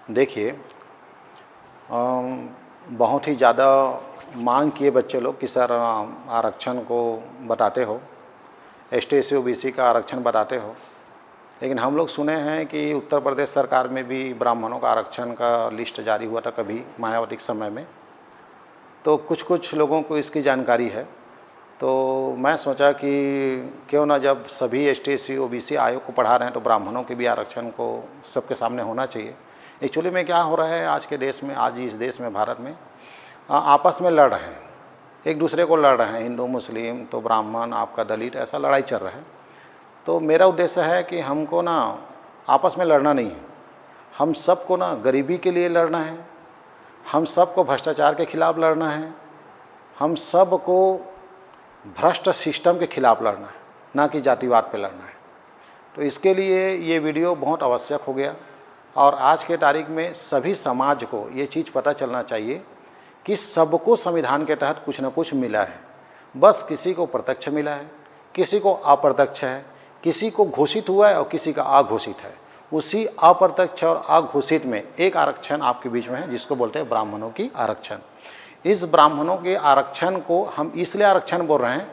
देखिए, बहुत ही ज़्यादा मांग किए बच्चे लोग कि सर आरक्षण को बताते हो, एसटी एससी ओबीसी का आरक्षण बताते हो। लेकिन हम लोग सुने हैं कि उत्तर प्रदेश सरकार में भी ब्राह्मणों का आरक्षण का लिस्ट जारी हुआ था कभी मायावती के समय में, तो कुछ लोगों को इसकी जानकारी है। तो मैं सोचा कि क्यों ना, जब सभी एसटी एससी ओबीसी आयोग को पढ़ा रहे हैं तो ब्राह्मणों के भी आरक्षण को सबके सामने होना चाहिए। एक्चुअली में क्या हो रहा है आज के देश में, आज इस देश में, भारत में आपस में लड़ रहे हैं, एक दूसरे को लड़ रहे हैं, हिंदू मुस्लिम तो ब्राह्मण आपका दलित, ऐसा लड़ाई चल रहा है। तो मेरा उद्देश्य है कि हमको ना आपस में लड़ना नहीं है, हम सबको ना गरीबी के लिए लड़ना है, हम सबको भ्रष्टाचार के खिलाफ लड़ना है, हम सबको भ्रष्ट सिस्टम के खिलाफ लड़ना है, ना कि जातिवाद पे लड़ना है। तो इसके लिए ये वीडियो बहुत आवश्यक हो गया और आज के तारीख में सभी समाज को ये चीज़ पता चलना चाहिए कि सबको संविधान के तहत कुछ न कुछ मिला है। बस किसी को प्रत्यक्ष मिला है, किसी को अप्रत्यक्ष है, किसी को घोषित हुआ है और किसी का अघोषित है। उसी अप्रत्यक्ष और अघोषित में एक आरक्षण आपके बीच में है जिसको बोलते हैं ब्राह्मणों की आरक्षण। इस ब्राह्मणों के आरक्षण को हम इसलिए आरक्षण बोल रहे हैं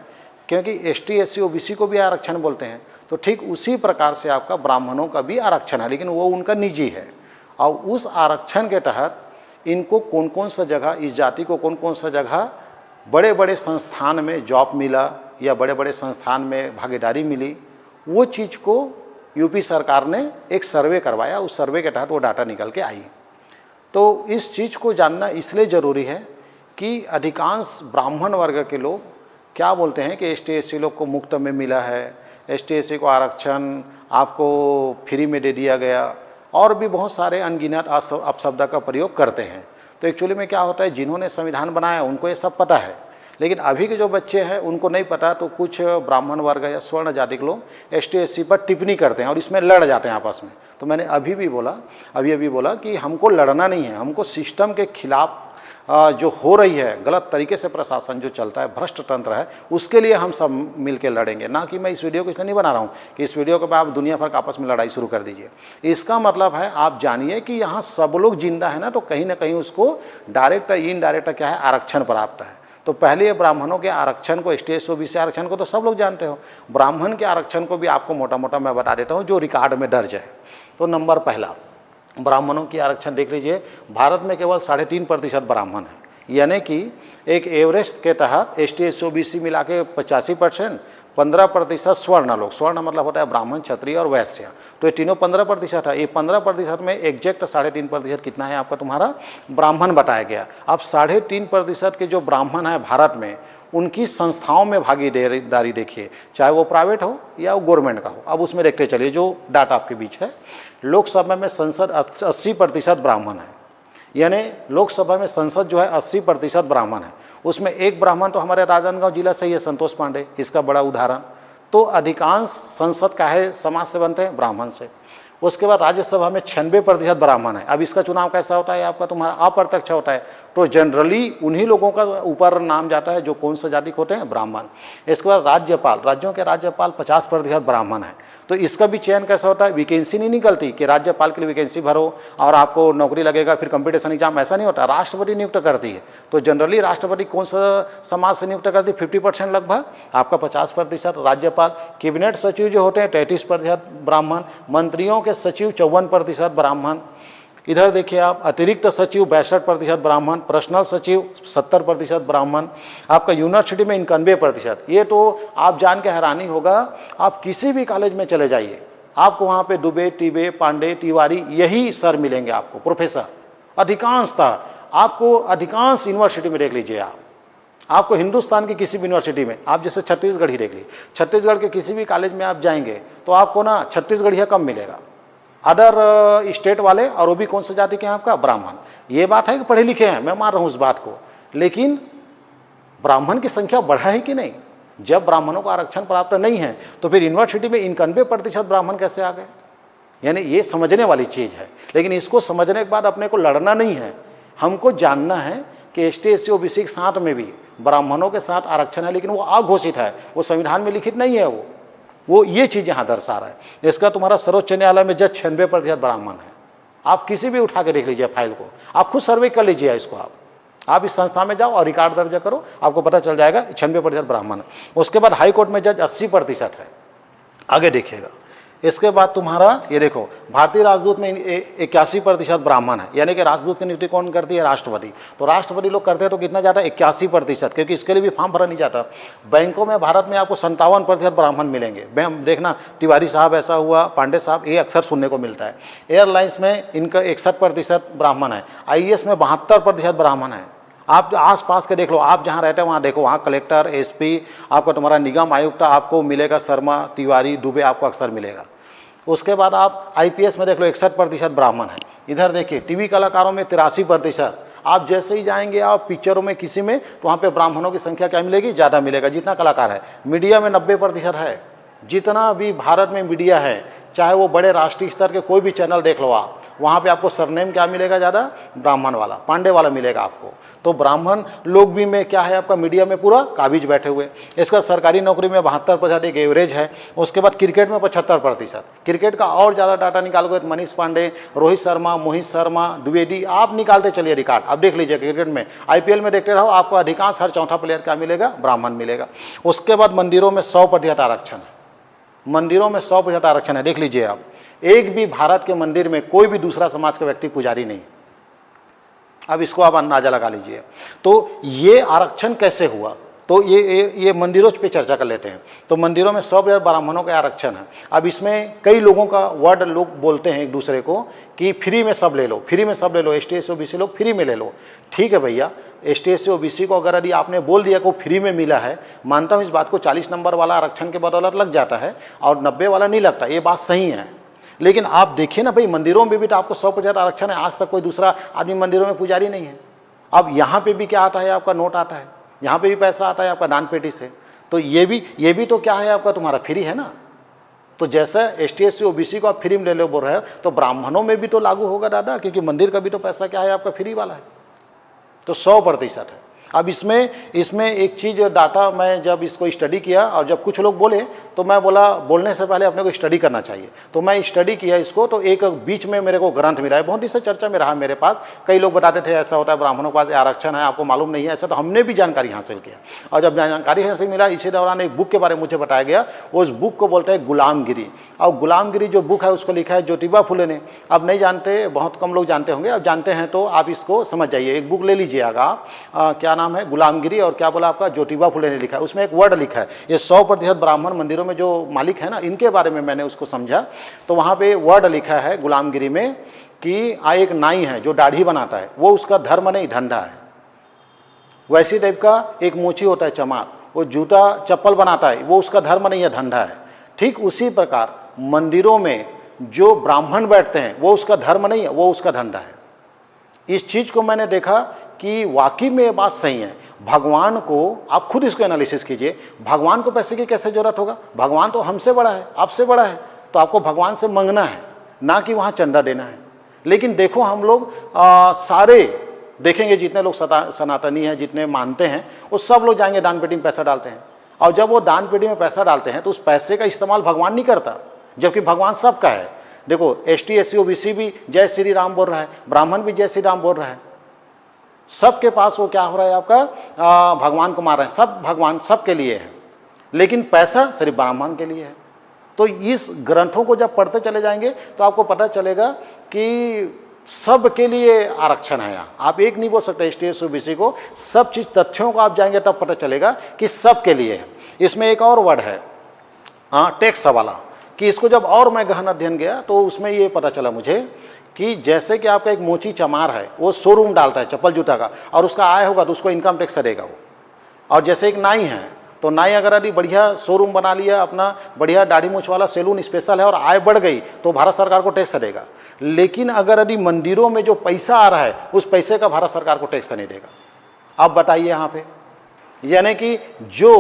क्योंकि एसटी एससी ओबीसी को भी आरक्षण बोलते हैं, तो ठीक उसी प्रकार से आपका ब्राह्मणों का भी आरक्षण है, लेकिन वो उनका निजी है। और उस आरक्षण के तहत इनको कौन कौन सा जगह, इस जाति को कौन कौन सा जगह बड़े बड़े संस्थान में जॉब मिला या बड़े बड़े संस्थान में भागीदारी मिली, वो चीज़ को यूपी सरकार ने एक सर्वे करवाया, उस सर्वे के तहत वो डाटा निकल के आई। तो इस चीज़ को जानना इसलिए ज़रूरी है कि अधिकांश ब्राह्मण वर्ग के लोग क्या बोलते हैं कि एसटी एससी लोग को मुफ्त में मिला है, एसटी एससी को आरक्षण आपको फ्री में दे दिया गया, और भी बहुत सारे अनगिनत अपशब्द का प्रयोग करते हैं। तो एक्चुअली में क्या होता है, जिन्होंने संविधान बनाया उनको ये सब पता है, लेकिन अभी के जो बच्चे हैं उनको नहीं पता। तो कुछ ब्राह्मण वर्ग या स्वर्ण जाति के लोग एसटी एससी पर टिप्पणी करते हैं और इसमें लड़ जाते हैं आपस में। तो मैंने अभी बोला कि हमको लड़ना नहीं है, हमको सिस्टम के खिलाफ जो हो रही है, गलत तरीके से प्रशासन जो चलता है, भ्रष्ट तंत्र है, उसके लिए हम सब मिल के लड़ेंगे। ना कि मैं इस वीडियो को इसलिए नहीं बना रहा हूँ कि इस वीडियो के बाद आप दुनिया भर का आपस में लड़ाई शुरू कर दीजिए। इसका मतलब है आप जानिए कि यहाँ सब लोग जिंदा है ना, तो कहीं ना कहीं उसको डायरेक्ट या इनडायरेक्ट क्या है, आरक्षण प्राप्त है। तो पहले ब्राह्मणों के आरक्षण को, एसटी एससी ओबीसी आरक्षण को तो सब लोग जानते हो, ब्राह्मण के आरक्षण को भी आपको मोटा मोटा मैं बता देता हूँ जो रिकॉर्ड में दर्ज है। तो नंबर पहला, ब्राह्मणों की आरक्षण देख लीजिए, भारत में केवल 3.5% ब्राह्मण है, यानी कि एक एवरेज के तहत एसटी एससी ओबीसी मिला के 85%, 15% स्वर्ण लोग, स्वर्ण मतलब होता है ब्राह्मण, क्षत्रिय और वैश्य, तो ये तीनों 15% है। ये 15% में एग्जैक्ट 3.5% कितना है आपका, तुम्हारा ब्राह्मण बताया गया। अब 3.5% के जो ब्राह्मण है भारत में, उनकी संस्थाओं में भागीदारी देखिए, चाहे वो प्राइवेट हो या वो गवर्नमेंट का हो। अब उसमें देखते चलिए जो डाटा आपके बीच है, लोकसभा में संसद 80% ब्राह्मण है, यानी लोकसभा में संसद जो है 80% ब्राह्मण है। उसमें एक ब्राह्मण तो हमारे राजनांदगांव जिला से ही है, संतोष पांडे, इसका बड़ा उदाहरण। तो अधिकांश संसद का है समाज से बनते हैं, ब्राह्मण से। उसके बाद राज्यसभा में 96% ब्राह्मण है। अब इसका चुनाव कैसा होता है आपका, तुम्हारा अप्रत्यक्ष होता है, तो जनरली उन्हीं लोगों का ऊपर नाम जाता है जो कौन सा जाति के होते हैं, ब्राह्मण। इसके बाद राज्यपाल, राज्यों के राज्यपाल 50% ब्राह्मण है। तो इसका भी चयन कैसा होता है, वैकेंसी नहीं निकलती कि राज्यपाल के लिए वैकेंसी भरो और आपको नौकरी लगेगा, फिर कंपटीशन एग्जाम, ऐसा नहीं होता, राष्ट्रपति नियुक्त करती है। तो जनरली राष्ट्रपति कौन सा समाज से नियुक्त करती है, 50% लगभग, आपका 50% राज्यपाल। कैबिनेट सचिव जो होते हैं 33% ब्राह्मण, मंत्रियों के सचिव 54% ब्राह्मण। इधर देखिए आप, अतिरिक्त सचिव 62% ब्राह्मण, पर्सनल सचिव 70% ब्राह्मण, आपका यूनिवर्सिटी में 91%। ये तो आप जान के हैरानी होगा, आप किसी भी कॉलेज में चले जाइए, आपको वहाँ पे दुबे, टिबे, पांडे, तिवारी यही सर मिलेंगे आपको, प्रोफेसर अधिकांशतः। आपको अधिकांश यूनिवर्सिटी में देख लीजिए आपको हिंदुस्तान की किसी भी यूनिवर्सिटी में, आप जैसे छत्तीसगढ़ ही देख लीजिए, छत्तीसगढ़ के किसी भी कॉलेज में आप जाएंगे तो आपको ना छत्तीसगढ़िया कम मिलेगा, अदर स्टेट वाले, और वो भी कौन सा जाति के हैं आपका, ब्राह्मण। ये बात है कि पढ़े लिखे हैं, मैं मान रहा हूँ उस बात को, लेकिन ब्राह्मण की संख्या बढ़ा है कि नहीं। जब ब्राह्मणों को आरक्षण प्राप्त नहीं है तो फिर यूनिवर्सिटी में 91% ब्राह्मण कैसे आ गए, यानी ये समझने वाली चीज़ है। लेकिन इसको समझने के बाद अपने को लड़ना नहीं है, हमको जानना है कि एसटी एससी ओबीसी के साथ में भी ब्राह्मणों के साथ आरक्षण है, लेकिन वो अघोषित है, वो संविधान में लिखित नहीं है। वो ये चीज़ यहाँ दर्शा रहा है। इसका तुम्हारा सर्वोच्च न्यायालय में जज 96% ब्राह्मण है, आप किसी भी उठा के देख लीजिए फाइल को, आप खुद सर्वे कर लीजिए इसको। आप इस संस्था में जाओ और रिकॉर्ड दर्ज करो, आपको पता चल जाएगा 96% ब्राह्मण है। उसके बाद हाई कोर्ट में जज 80% है। आगे देखिएगा, इसके बाद तुम्हारा ये देखो भारतीय राजदूत में 81% ब्राह्मण है, यानी कि राजदूत की नियुक्ति कौन करती है? राष्ट्रपति। तो राष्ट्रपति लोग करते हैं तो कितना जाता है? 81%, क्योंकि इसके लिए भी फॉर्म भरा नहीं जाता। बैंकों में भारत में आपको 57% ब्राह्मण मिलेंगे। देखना तिवारी साहब ऐसा हुआ, पांडे साहब, ये अक्सर सुनने को मिलता है। एयरलाइंस में इनका 61% ब्राह्मण है। IAS में 72% ब्राह्मण है। आप आसपास के देख लो, आप जहाँ रहते हैं वहाँ देखो, वहाँ कलेक्टर, SP, आपको तुम्हारा निगम आयुक्त आपको मिलेगा शर्मा, तिवारी, दुबे आपको अक्सर मिलेगा। उसके बाद आप IPS में देख लो 61% ब्राह्मण है। इधर देखिए टीवी कलाकारों में 83%। आप जैसे ही जाएंगे आप पिक्चरों में किसी में, तो वहाँ पे ब्राह्मणों की संख्या क्या मिलेगी? ज़्यादा मिलेगा जितना कलाकार है। मीडिया में 90% है। जितना भी भारत में मीडिया है, चाहे वो बड़े राष्ट्रीय स्तर के कोई भी चैनल देख लो आप, वहाँ पे आपको सरनेम क्या मिलेगा? ज़्यादा ब्राह्मण वाला, पांडे वाला मिलेगा आपको। तो ब्राह्मण लोग भी में क्या है आपका मीडिया में पूरा काबिज बैठे हुए। इसका सरकारी नौकरी में 72% एक एवरेज है। उसके बाद क्रिकेट में 75%। क्रिकेट का और ज़्यादा डाटा निकालोगे तो मनीष पांडे, रोहित शर्मा, मोहित शर्मा, द्विवेदी, आप निकालते चलिए रिकॉर्ड। आप देख लीजिए क्रिकेट में, IPL में देखते रहो, आपको अधिकांश हर चौथा प्लेयर क्या मिलेगा? ब्राह्मण मिलेगा। उसके बाद मंदिरों में 100% आरक्षण है। मंदिरों में 100% आरक्षण है। देख लीजिए आप, एक भी भारत के मंदिर में कोई भी दूसरा समाज का व्यक्ति पुजारी नहीं। अब इसको आप अंदाजा लगा लीजिए। तो ये आरक्षण कैसे हुआ? तो ये मंदिरों पे चर्चा कर लेते हैं। तो मंदिरों में 100% ब्राह्मणों का आरक्षण है। अब इसमें कई लोगों का वर्ड लोग बोलते हैं एक दूसरे को कि फ्री में सब ले लो, फ्री में सब ले लो, ST SC OBC लोग फ्री में ले लो। ठीक है भैया, ST SC OBC को अगर यदि आपने बोल दिया को फ्री में मिला है, मानता हूँ इस बात को, 40 नंबर वाला आरक्षण के बदौलत लग जाता है और 90 वाला नहीं लगता, ये बात सही है। लेकिन आप देखिए ना भाई, मंदिरों में भी तो आपको 100% आरक्षण है। आज तक कोई दूसरा आदमी मंदिरों में पुजारी नहीं है। अब यहाँ पे भी क्या आता है? आपका नोट आता है, यहाँ पे भी पैसा आता है आपका दान पेटी से। तो ये भी तो क्या है आपका? तुम्हारा फ्री है ना। तो जैसा ST SC OBC को आप फ्री में ले लो बोल रहे हो, तो ब्राह्मणों में भी तो लागू होगा दादा, क्योंकि मंदिर का भी तो पैसा क्या है आपका? फ्री वाला है। तो 100% है। अब इसमें एक चीज़ डाटा, मैं जब इसको स्टडी किया और जब कुछ लोग बोले तो मैं बोला बोलने से पहले अपने को स्टडी करना चाहिए। तो मैं स्टडी किया इसको, तो एक बीच में मेरे को ग्रंथ मिला है, बहुत ही से चर्चा में रहा मेरे पास। कई लोग बताते थे ऐसा होता है, ब्राह्मणों के पास आरक्षण है, आपको मालूम नहीं है ऐसा। तो हमने भी जानकारी हासिल किया, और जब जानकारी हासिल मिला, इसी दौरान एक बुक के बारे में मुझे बताया गया। उस बुक को बोलते हैं गुलामगिरी। और गुलामगिरी जो बुक है उसको लिखा है ज्योतिबा फुले ने। अब नहीं जानते, बहुत कम लोग जानते होंगे, अब जानते हैं तो आप इसको समझ जाइए। एक बुक ले लीजिएगा आप, क्या नाम है? गुलामगिरी। और क्या बोला आपका? ज्योतिबा फुले ने लिखा है। उसमें एक वर्ड लिखा है, ये 100% ब्राह्मण मंदिरों में जो मालिक है ना, इनके बारे में मैंने उसको समझा। तो वहाँ पे वर्ड लिखा है गुलामगिरी में कि एक नाई है जो दाढ़ी बनाता है, वो उसका धर्म नहीं धंधा है। वैसी टाइप का एक मोची होता है चमार, वो जूता चप्पल बनाता है, वो उसका धर्म नहीं है, धंधा है। ठीक उसी प्रकार मंदिरों में जो ब्राह्मण बैठते हैं वो उसका धर्म नहीं है, वो उसका धंधा है। इस चीज़ को मैंने देखा कि वाकई में ये बात सही है। भगवान को, आप खुद इसको एनालिसिस कीजिए, भगवान को पैसे की कैसे जरूरत होगा? भगवान तो हमसे बड़ा है, आपसे बड़ा है, तो आपको भगवान से मांगना है, ना कि वहाँ चंदा देना है। लेकिन देखो हम लोग सारे देखेंगे, जितने लोग सनातनी हैं, जितने मानते हैं, वो सब लोग जाएंगे दान पेटी में पैसा डालते हैं। और जब वो दान पेटी में पैसा डालते हैं तो उस पैसे का इस्तेमाल भगवान नहीं करता, जबकि भगवान सबका है। देखो ST SC OBC भी जय श्री राम बोल रहा है, ब्राह्मण भी जय श्री राम बोल रहा है। सबके पास वो क्या हो रहा है आपका? भगवान को मार रहे हैं। सब भगवान सबके लिए है, लेकिन पैसा सिर्फ ब्राह्मण के लिए है। तो इस ग्रंथों को जब पढ़ते चले जाएंगे तो आपको पता चलेगा कि सब के लिए आरक्षण है। यहाँ आप एक नहीं बोल सकते ST SC OBC को, सब चीज़ तथ्यों को आप जाएंगे तब पता चलेगा कि सब के लिए है। इसमें एक और वर्ड है टैक्स वाला, कि इसको जब और मैं गहन अध्ययन गया तो उसमें ये पता चला मुझे कि जैसे कि आपका एक मोची चमार है, वो शोरूम डालता है चप्पल जूता का, और उसका आय होगा तो उसको इनकम टैक्स देगा वो। और जैसे एक नाई है, तो नाई अगर यदि बढ़िया शोरूम बना लिया अपना, बढ़िया दाढ़ी मूछ वाला सैलून स्पेशल है और आय बढ़ गई, तो भारत सरकार को टैक्स देगा। लेकिन अगर यदि मंदिरों में जो पैसा आ रहा है उस पैसे का भारत सरकार को टैक्स नहीं देगा। अब बताइए यहाँ पे, यानी कि जो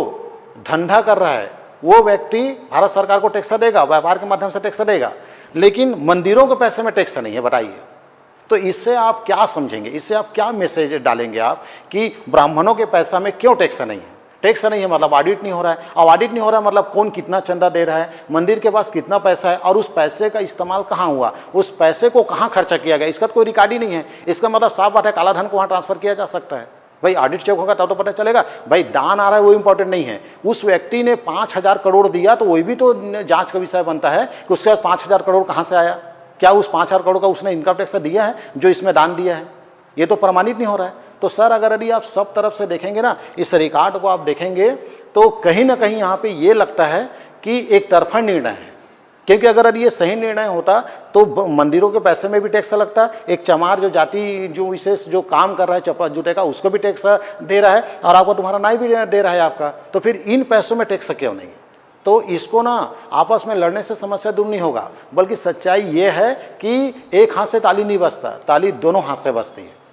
धंधा कर रहा है वो व्यक्ति भारत सरकार को टैक्स देगा, व्यापार के माध्यम से टैक्स देगा, लेकिन मंदिरों के पैसे में टैक्स नहीं है। बताइए, तो इससे आप क्या समझेंगे? इससे आप क्या मैसेज डालेंगे आप कि ब्राह्मणों के पैसा में क्यों टैक्स नहीं है? टैक्स नहीं है मतलब ऑडिट नहीं हो रहा है। अब ऑडिट नहीं हो रहा है मतलब कौन कितना चंदा दे रहा है, मंदिर के पास कितना पैसा है और उस पैसे का इस्तेमाल कहाँ हुआ, उस पैसे को कहाँ खर्चा किया गया, इसका तो कोई रिकॉर्ड ही नहीं है। इसका मतलब साफ बात है काला धन को वहाँ ट्रांसफर किया जा सकता है। भाई ऑडिट चेक होगा तब तो पता चलेगा। भाई दान आ रहा है वो इंपॉर्टेंट नहीं है, उस व्यक्ति ने 5,000 करोड़ दिया तो वही भी तो जांच का विषय बनता है कि उसके बाद 5,000 करोड़ कहाँ से आया, क्या उस 5,000 करोड़ का उसने इनकम टैक्स दिया है जो इसमें दान दिया है, ये तो प्रमाणित नहीं हो रहा है। तो सर अगर यदि आप सब तरफ से देखेंगे ना, इस रिकॉर्ड को आप देखेंगे तो कहीं ना कहीं यहाँ पे ये लगता है कि एक तरफा निर्णय है। क्योंकि अगर ये सही निर्णय होता तो मंदिरों के पैसे में भी टैक्स लगता, एक चमार जो जाति जो विशेष जो काम कर रहा है चपड़ा जूते का उसको भी टैक्स दे रहा है और आपको तुम्हारा नाई भी दे रहा है आपका, तो फिर इन पैसों में टैक्स क्यों नहीं। तो इसको ना आपस में लड़ने से समस्या दूर नहीं होगा, बल्कि सच्चाई ये है कि एक हाथ से ताली नहीं बजता, ताली दोनों हाथ से बजती है।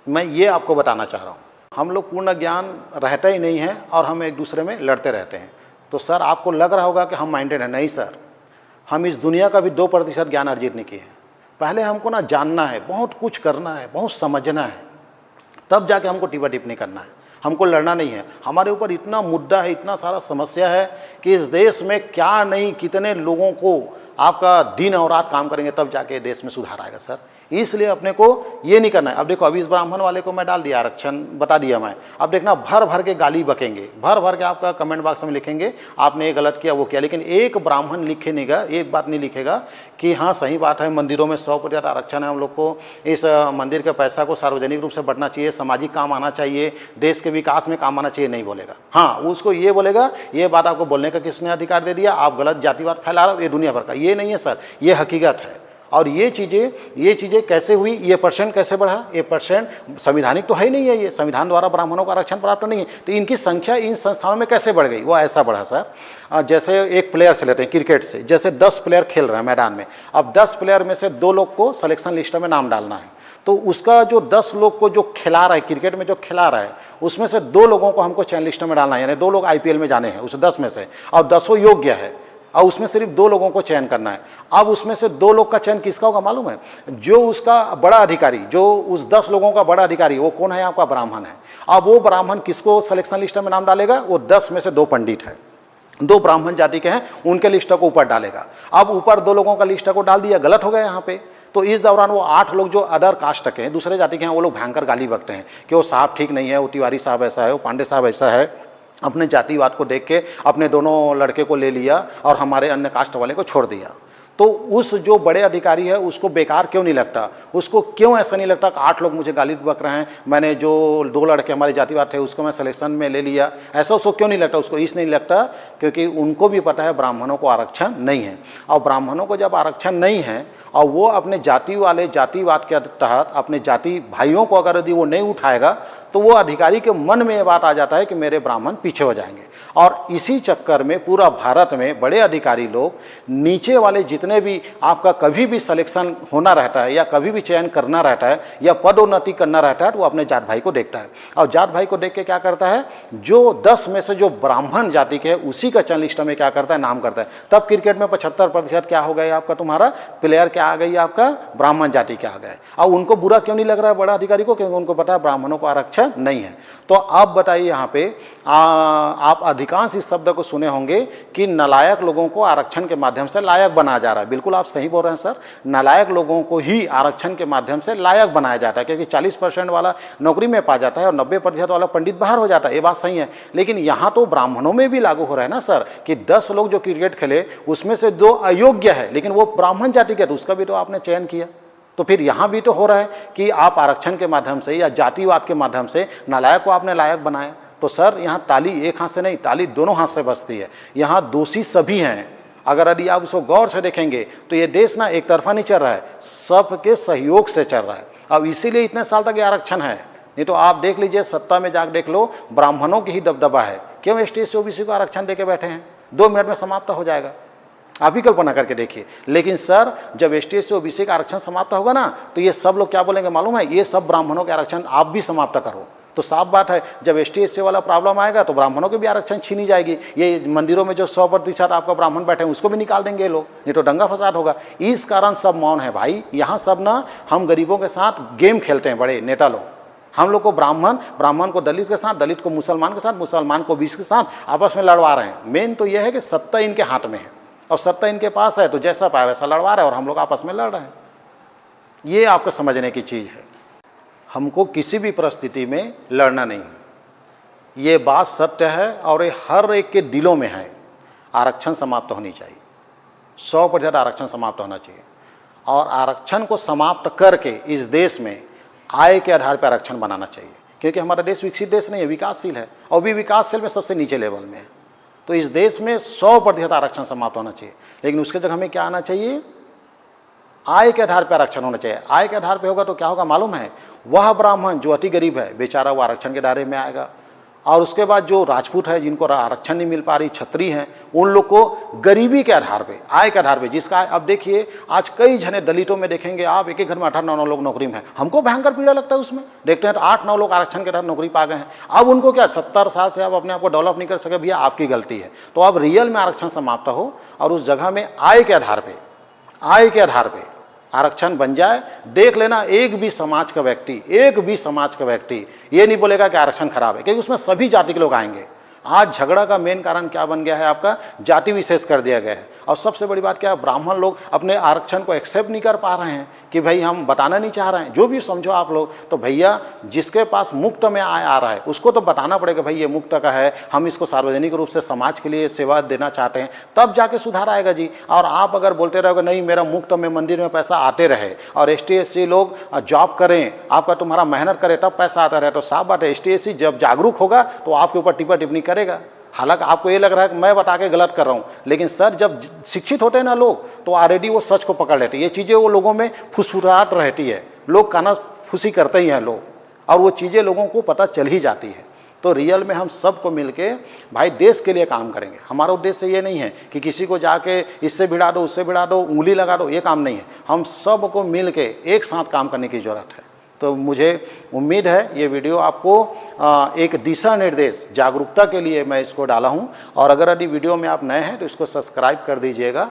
मैं ये आपको बताना चाह रहा हूँ, हम लोग पूर्ण ज्ञान रहता ही नहीं है और हम एक दूसरे में लड़ते रहते हैं। तो सर आपको लग रहा होगा कि हम माइंडेड हैं, नहीं सर, हम इस दुनिया का भी 2% ज्ञान अर्जित नहीं किए हैं। पहले हमको ना जानना है, बहुत कुछ करना है, बहुत समझना है, तब जाके हमको टिपा टिप्पणी करना है, हमको लड़ना नहीं है। हमारे ऊपर इतना मुद्दा है, इतना सारा समस्या है कि इस देश में क्या नहीं कितने लोगों को आपका दिन और रात काम करेंगे तब जाके देश में सुधार आएगा सर। इसलिए अपने को ये नहीं करना है। अब देखो अभी इस ब्राह्मण वाले को मैं डाल दिया आरक्षण, बता दिया मैं, अब देखना भर भर के गाली बकेंगे, भर भर के आपका कमेंट बॉक्स में लिखेंगे आपने ये गलत किया वो किया, लेकिन एक ब्राह्मण लिखेगा, एक बात नहीं लिखेगा कि हाँ सही बात है मंदिरों में 100% आरक्षण है, हम लोग को इस मंदिर के पैसा को सार्वजनिक रूप से बढ़ना चाहिए, सामाजिक काम आना चाहिए, देश के विकास में काम आना चाहिए, नहीं बोलेगा। हाँ उसको ये बोलेगा ये बात आपको बोलने का किसने अधिकार दे दिया, आप गलत जातिवाद फैला रहे हो, ये दुनिया भर का, ये नहीं है सर, ये हकीकत है। और ये चीज़ें कैसे हुई, ये परसेंट कैसे बढ़ा, ये परसेंट संविधानिक तो है ही नहीं है, ये संविधान द्वारा ब्राह्मणों को आरक्षण प्राप्त नहीं है, तो इनकी संख्या इन संस्थाओं में कैसे बढ़ गई, वो ऐसा बढ़ा सर। जैसे एक प्लेयर से लेते हैं क्रिकेट से, जैसे 10 प्लेयर खेल रहे हैं मैदान में, अब 10 प्लेयर में से 2 लोग को सिलेक्शन लिस्ट में नाम डालना है, तो उसका जो 10 लोग को जो खिला रहा है क्रिकेट में, जो खिला रहा है उसमें से 2 लोगों को हमको चयन लिस्ट में डालना है, यानी 2 लोग IPL में जाने हैं उस 10 में से, और 10 योग्य है और उसमें सिर्फ 2 लोगों को चयन करना है। अब उसमें से 2 लोग का चयन किसका होगा मालूम है, जो उसका बड़ा अधिकारी, जो उस 10 लोगों का बड़ा अधिकारी वो कौन है, आपका ब्राह्मण है। अब वो ब्राह्मण किसको सिलेक्शन लिस्ट में नाम डालेगा, वो 10 में से 2 पंडित है, 2 ब्राह्मण जाति के हैं, उनके लिस्ट को ऊपर डालेगा। अब ऊपर 2 लोगों का लिस्ट को डाल दिया, गलत हो गया यहाँ पे। तो इस दौरान वो 8 लोग जो अदर कास्ट के हैं, दूसरे जाति के हैं, वो लोग भयंकर गाली बकते हैं कि वो साहब ठीक नहीं है, वो तिवारी साहब ऐसा है, वो पांडे साहब ऐसा है, अपने जातिवाद को देख के अपने दोनों लड़के को ले लिया और हमारे अन्य कास्ट वाले को छोड़ दिया। तो उस जो बड़े अधिकारी है उसको बेकार क्यों नहीं लगता, उसको क्यों ऐसा नहीं लगता कि 8 लोग मुझे गाली बक रहे हैं, मैंने जो 2 लड़के हमारे जातिवाद थे उसको मैं सिलेक्शन में ले लिया, ऐसा उसको क्यों नहीं लगता, उसको इसलिए नहीं लगता क्योंकि उनको भी पता है ब्राह्मणों को आरक्षण नहीं है। और ब्राह्मणों को जब आरक्षण नहीं है और वो अपने जाति वाले जातिवाद के तहत अपने जाति भाइयों को अगर यदि वो नहीं उठाएगा तो वो अधिकारी के मन में ये बात आ जाता है कि मेरे ब्राह्मण पीछे हो जाएंगे। और इसी चक्कर में पूरा भारत में बड़े अधिकारी लोग नीचे वाले जितने भी आपका कभी भी सिलेक्शन होना रहता है या कभी भी चयन करना रहता है या पदोन्नति करना रहता है तो वो अपने जात भाई को देखता है, और जात भाई को देख के क्या करता है, जो 10 में से जो ब्राह्मण जाति के है उसी का चयन लिस्ट में क्या करता है, नाम करता है। तब क्रिकेट में 75% क्या हो गया आपका, तुम्हारा प्लेयर क्या आ गई, आपका ब्राह्मण जाति क्या आ गया। और उनको बुरा क्यों नहीं लग रहा है बड़ा अधिकारी को, क्योंकि उनको पता है ब्राह्मणों को आरक्षण नहीं है। तो आप बताइए यहाँ पे आप अधिकांश इस शब्द को सुने होंगे कि नालायक लोगों को आरक्षण के माध्यम से लायक बनाया जा रहा है। बिल्कुल आप सही बोल रहे हैं सर, नालायक लोगों को ही आरक्षण के माध्यम से लायक बनाया जाता है, क्योंकि 40% वाला नौकरी में पा जाता है और 90% वाला पंडित बाहर हो जाता है, ये बात सही है। लेकिन यहाँ तो ब्राह्मणों में भी लागू हो रहा है ना सर, कि 10 लोग जो क्रिकेट खेले उसमें से 2 अयोग्य है, लेकिन वो ब्राह्मण जाति के, तो उसका भी तो आपने चयन किया। तो फिर यहाँ भी तो हो रहा है कि आप आरक्षण के माध्यम से या जातिवाद के माध्यम से नालायक को आपने लायक बनाया। तो सर यहाँ ताली एक हाथ से नहीं, ताली दोनों हाथ से बजती है। यहाँ दोषी सभी हैं। अगर यदि आप उसको गौर से देखेंगे तो ये देश ना एक तरफा नहीं चल रहा है, सबके सहयोग से चल रहा है। अब इसीलिए इतने साल तक ये आरक्षण है, नहीं तो आप देख लीजिए सत्ता में जाकर देख लो, ब्राह्मणों की ही दबदबा है। क्यों ST SC OBC को आरक्षण दे के बैठे हैं, 2 मिनट में समाप्त हो जाएगा, आप ही कल्पना करके देखिए। लेकिन सर जब ST SC OBC का आरक्षण समाप्त होगा ना तो ये सब लोग क्या बोलेंगे मालूम है, ये सब ब्राह्मणों के आरक्षण आप भी समाप्त करो। तो साफ बात है जब ST SC वाला प्रॉब्लम आएगा तो ब्राह्मणों की भी आरक्षण छीनी जाएगी। ये मंदिरों में जो 100% आपका ब्राह्मण बैठे हैं उसको भी निकाल देंगे लोग, नहीं तो दंगा फसाद होगा। इस कारण सब मौन है भाई। यहाँ सब ना हम गरीबों के साथ गेम खेलते हैं बड़े नेता लोग, हम लोग को ब्राह्मण को दलित के साथ, दलित को मुसलमान के साथ, मुसलमान को बीस के साथ आपस में लड़वा रहे हैं। मेन तो यह है कि सत्ता इनके हाथ में है और सत्ता इनके पास है, तो जैसा पाए वैसा लड़वा रहे हैं और हम लोग आपस में लड़ रहे हैं। ये आपको समझने की चीज़ है। हमको किसी भी परिस्थिति में लड़ना नहीं है, ये बात सत्य है और ये हर एक के दिलों में है। आरक्षण समाप्त होनी चाहिए, 100% आरक्षण समाप्त होना चाहिए। और आरक्षण को समाप्त करके इस देश में आय के आधार पर आरक्षण बनाना चाहिए, क्योंकि हमारा देश विकसित देश नहीं है, विकासशील है और भी विकासशील में सबसे नीचे लेवल में है। तो इस देश में 100% आरक्षण समाप्त होना चाहिए, लेकिन उसके जगह हमें क्या आना चाहिए? आय के आधार पर आरक्षण होना चाहिए। आय के आधार पर होगा तो क्या होगा मालूम है? वह ब्राह्मण जो अति गरीब है बेचारा वो आरक्षण के दायरे में आएगा, और उसके बाद जो राजपूत है जिनको आरक्षण नहीं मिल पा रही, छत्री हैं, उन लोग को गरीबी के आधार पे, आय के आधार पे, जिसका अब देखिए आज कई जने दलितों में देखेंगे आप, एक एक घर में 8-9 लोग नौकरी में हैं। हमको भयंकर पीड़ा लगता है उसमें, देखते हैं तो 8-9 लोग आरक्षण के तहत नौकरी पा गए हैं। अब उनको क्या 70 साल से आप अपने आप को डेवलप नहीं कर सके, भैया आपकी गलती है। तो अब रियल में आरक्षण समाप्त हो और उस जगह में आय के आधार पर आरक्षण बन जाए। देख लेना एक भी समाज का व्यक्ति ये नहीं बोलेगा कि आरक्षण खराब है, क्योंकि उसमें सभी जाति के लोग आएंगे। आज झगड़ा का मेन कारण क्या बन गया है? आपका जाति विशेष कर दिया गया है। और सबसे बड़ी बात क्या है? ब्राह्मण लोग अपने आरक्षण को एक्सेप्ट नहीं कर पा रहे हैं कि भाई हम बताना नहीं चाह रहे हैं। जो भी समझो आप लोग, तो भैया जिसके पास मुफ्त में आय आ रहा है उसको तो बताना पड़ेगा भाई ये मुफ्त का है, हम इसको सार्वजनिक रूप से समाज के लिए सेवा देना चाहते हैं, तब जाके सुधार आएगा जी। और आप अगर बोलते रहोगे नहीं मेरा मुफ्त में मंदिर में पैसा आते रहे और ST SC लोग जॉब करें, आपका तुम्हारा मेहनत करे तब पैसा आता रहे, तो साफ बात है ST SC जब जागरूक होगा तो आपके ऊपर टिप्पा टिप्पणी करेगा। हालांकि आपको ये लग रहा है कि मैं बता के गलत कर रहा हूँ, लेकिन सर जब शिक्षित होते हैं ना लोग, तो ऑलरेडी वो सच को पकड़ लेते हैं। ये चीज़ें वो लोगों में फुसफुसाहट रहती है, लोग काना फुसी करते ही हैं लोग, और वो चीज़ें लोगों को पता चल ही जाती है। तो रियल में हम सबको मिलके भाई देश के लिए काम करेंगे। हमारा उद्देश्य ये नहीं है कि किसी को जाके इससे भिड़ा दो, उससे भिड़ा दो, उंगली लगा दो, ये काम नहीं है। हम सबको मिल के एक साथ काम करने की ज़रूरत है। तो मुझे उम्मीद है ये वीडियो आपको एक दिशा निर्देश, जागरूकता के लिए मैं इसको डाला हूं। और अगर यदि वीडियो में आप नए हैं तो इसको सब्सक्राइब कर दीजिएगा।